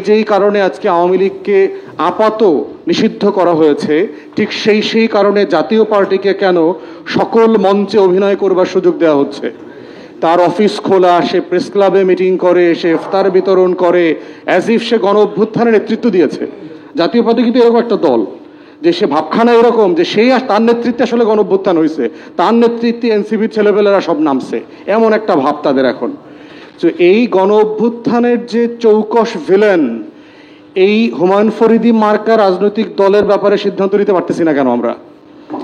যেই কারণে আজকে আওয়ামী লীগকে আপাত নিষিদ্ধ করা হয়েছে, ঠিক সেই কারণে জাতীয় পার্টিকে কেন সকল মঞ্চে অভিনয় করবার সুযোগ দেওয়া হচ্ছে। তার অফিস খোলা, সে প্রেস ক্লাবে মিটিং করে, সে ইফতার বিতরণ করে, অ্যাজ ইফ সে গণ অভ্যুত্থানের নেতৃত্ব দিয়েছে। জাতীয় পার্টি কিন্তু এরকম একটা দল যে সে ভাবখানা এরকম যে সেই তার নেতৃত্বে আসলে গণ অভ্যুত্থান হয়েছে, তার নেতৃত্বে এনসিপির ছেলেপেলেরা সব নামছে, এমন একটা ভাব তাদের এখন। তো এই গণ অভ্যুত্থানের যে চৌকস ভিলেন, এই হুমায়ুন ফরিদি মার্কা রাজনৈতিক দলের ব্যাপারে সিদ্ধান্ত নিতে পারতেছি না কেন আমরা?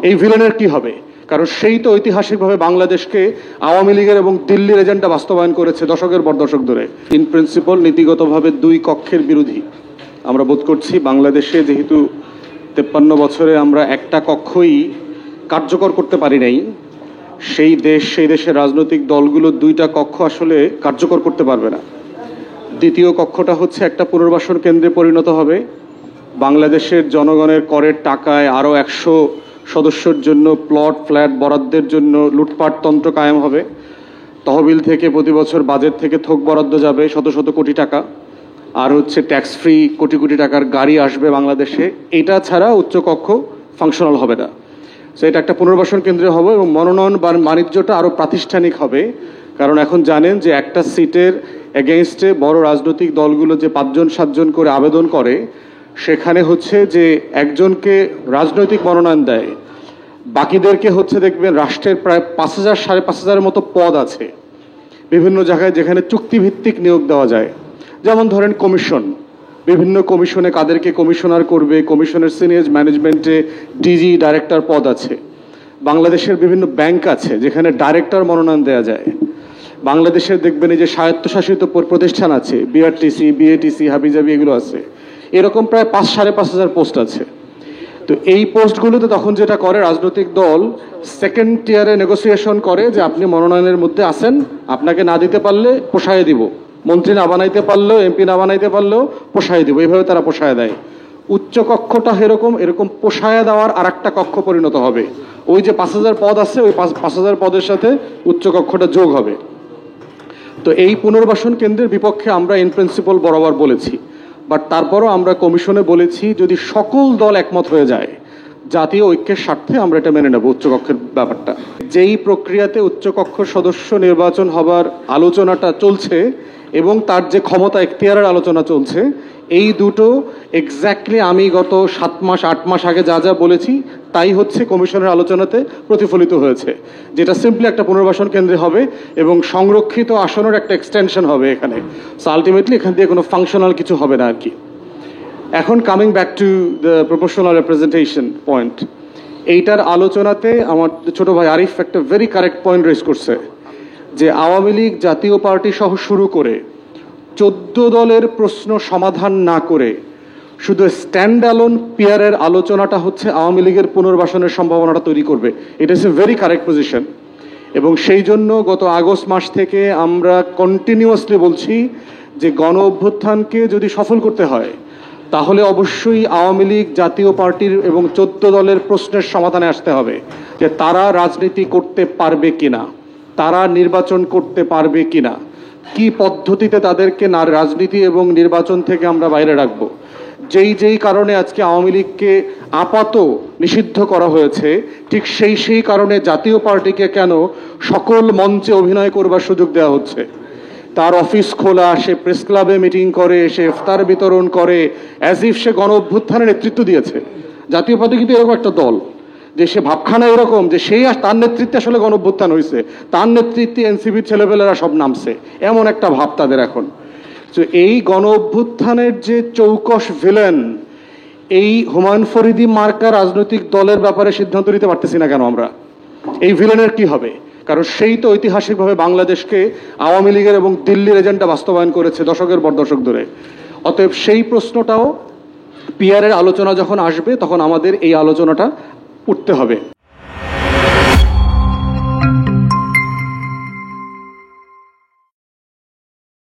এই ভিলেনের কি হবে? কারণ সেই তো ঐতিহাসিকভাবে বাংলাদেশকে আওয়ামী লীগের এবং দিল্লির এজেন্ডা বাস্তবায়ন করেছে দশকের পর দশক ধরে। ইন প্রিন্সিপাল নীতিগতভাবে দুই কক্ষের বিরোধী আমরা বোধ করছি। বাংলাদেশে যেহেতু 53 বছরে আমরা একটা কক্ষই কার্যকর করতে পারি নাই, সেই দেশের রাজনৈতিক দলগুলো দুইটা কক্ষ আসলে কার্যকর করতে পারবে না। দ্বিতীয় কক্ষটা হচ্ছে একটা পুনর্বাসন কেন্দ্রে পরিণত হবে। বাংলাদেশের জনগণের করের টাকায় আরও 100 সদস্যর জন্য প্লট ফ্ল্যাট বরাদ্দের জন্য লুটপাট তন্ত্র কায়েম হবে। তহবিল থেকে প্রতি বছর বাজেট থেকে থোক বরাদ্দ যাবে শত শত কোটি টাকা, আর হচ্ছে ট্যাক্স ফ্রি কোটি কোটি টাকার গাড়ি আসবে বাংলাদেশে। এটা ছাড়া উচ্চকক্ষ ফাংশনাল হবে না। সো এটা একটা পুনর্বাসন কেন্দ্রে হবে এবং মনোনয়ন বাণিজ্যটা আরও প্রাতিষ্ঠানিক হবে। কারণ এখন জানেন যে একটা সিটের এগেইনস্টে বড় রাজনৈতিক দলগুলো যে 5-7 জন করে আবেদন করে, সেখানে হচ্ছে যে একজনকে রাজনৈতিক মনোনয়ন দেয়, বাকিদেরকে হচ্ছে দেখবেন রাষ্ট্রের প্রায় 5000-5,500 মতো পদ আছে বিভিন্ন জায়গায়, যেখানে চুক্তিভিত্তিক নিয়োগ দেওয়া যায়। যেমন ধরেন কমিশন, বিভিন্ন কমিশনে কাদেরকে কমিশনার করবে, কমিশনের সিনিয়র ম্যানেজমেন্টে ডিজি ডাইরেক্টর পদ আছে। বাংলাদেশের বিভিন্ন ব্যাংক আছে যেখানে ডাইরেক্টর মনোনয়ন দেওয়া যায়। বাংলাদেশের দেখবেন এই যে স্বায়ত্তশাসিত প্রতিষ্ঠান আছে, বিআরটিসি, বিএটিসি, হাবিজাবি, এগুলো আছে। এরকম প্রায় 5,500 পোস্ট আছে। তো এই পোস্টগুলোতে তখন যেটা করে রাজনৈতিক দল, সেকেন্ড টিয়ারে নেগোসিয়েশন করে যে আপনি মনোনয়নের মধ্যে আসেন, আপনাকে না দিতে পারলে পোষায় দিব, মন্ত্রী না বানাইতে পারলেও, এমপি না বানাইতে পারলেও পোষায় দিব। এইভাবে তারা পোষায় দেয়। উচ্চ কক্ষটা এরকম পোষায় দেওয়ার আর একটা কক্ষ পরিণত হবে। ওই যে 5,000 পদ আছে, ওই 5,000 পদের সাথে উচ্চ কক্ষটা যোগ হবে। তো এই পুনর্বাসন কেন্দ্রের বিপক্ষে আমরা ইন প্রিন্সিপাল বরাবর বলেছি, বাট তারপরও আমরা কমিশনে বলেছি যদি সকল দল একমত হয়ে যায়, জাতীয় ঐক্যের স্বার্থে আমরা এটা মেনে নেব উচ্চকক্ষের ব্যাপারটা। যেই প্রক্রিয়াতে উচ্চকক্ষ সদস্য নির্বাচন হবার আলোচনাটা চলছে এবং তার যে ক্ষমতা এখতিয়ারের আলোচনা চলছে, এই দুটো এক্স্যাক্টলি আমি গত 7-8 মাস আগে যা যা বলেছি তাই হচ্ছে কমিশনের আলোচনাতে প্রতিফলিত হয়েছে, যেটা সিম্পলি একটা পুনর্বাসন কেন্দ্রে হবে এবং সংরক্ষিত আসনের একটা এক্সটেনশন হবে এখানে। সো আলটিমেটলি এখান দিয়ে কোনো ফাংশনাল কিছু হবে না আর কি। এখন coming back to the proportional representation point, এইটার আলোচনাতে আমার ছোট ভাই আরিফ একটা ভেরি কারেক্ট পয়েন্ট রেজ করছে যে আওয়ামী লীগ জাতীয় পার্টি সহ শুরু করে 14 দলের প্রশ্ন সমাধান না করে শুধু স্ট্যান্ড অ্যালোন পিয়ারের আলোচনাটা হচ্ছে আওয়ামী লীগের পুনর্বাসনের সম্ভাবনাটা তৈরি করবে। এটা is a very correct position. এবং সেই জন্য গত আগস্ট মাস থেকে আমরা কন্টিনিউয়াসলি বলছি যে গণ অভ্যুত্থানকে যদি সফল করতে হয় তাহলে অবশ্যই আওয়ামী লীগ জাতীয় পার্টির এবং 14 দলের প্রশ্নের সমাধানে আসতে হবে যে তারা রাজনীতি করতে পারবে কিনা, তারা নির্বাচন করতে পারবে কিনা, কি পদ্ধতিতে তাদেরকে রাজনীতি এবং নির্বাচন থেকে আমরা বাইরে রাখবো। যেই কারণে আজকে আওয়ামী লীগকে আপাত নিষিদ্ধ করা হয়েছে, ঠিক সেই কারণে জাতীয় পার্টিকে কেন সকল মঞ্চে অভিনয় করবার সুযোগ দেওয়া হচ্ছে। তার অফিস খোলা, সে প্রেস ক্লাবে মিটিং করে, সে ইফতার বিতরণ করে, অ্যাজ ইফ সে গণ অভ্যুত্থানের নেতৃত্ব দিয়েছে। জাতীয় পার্টি কিন্তু এরকম একটা দল যে সে ভাবখানা এরকম যে সেই তার নেতৃত্বে আসলে গণ অভ্যুত্থান হয়েছে, তার নেতৃত্বে এনসিপির ছেলেপেলেরা সব নামছে, এমন একটা ভাব তাদের এখন। তো এই গণ অভ্যুত্থানের যে চৌকস ভিলেন, এই হুমায়ুন ফরিদি মার্কা রাজনৈতিক দলের ব্যাপারে সিদ্ধান্ত নিতে পারতেছি না কেন আমরা? এই ভিলেনের কি হবে? কারণ সেই তো ঐতিহাসিকভাবে বাংলাদেশকে আওয়ামী লীগের এবং দিল্লির এজেন্ডা বাস্তবায়ন করেছে দশকের পর দশক ধরে। অতএব সেই প্রশ্নটাও পিয়ারের আলোচনা যখন আসবে তখন আমাদের এই আলোচনাটা উঠতে হবে।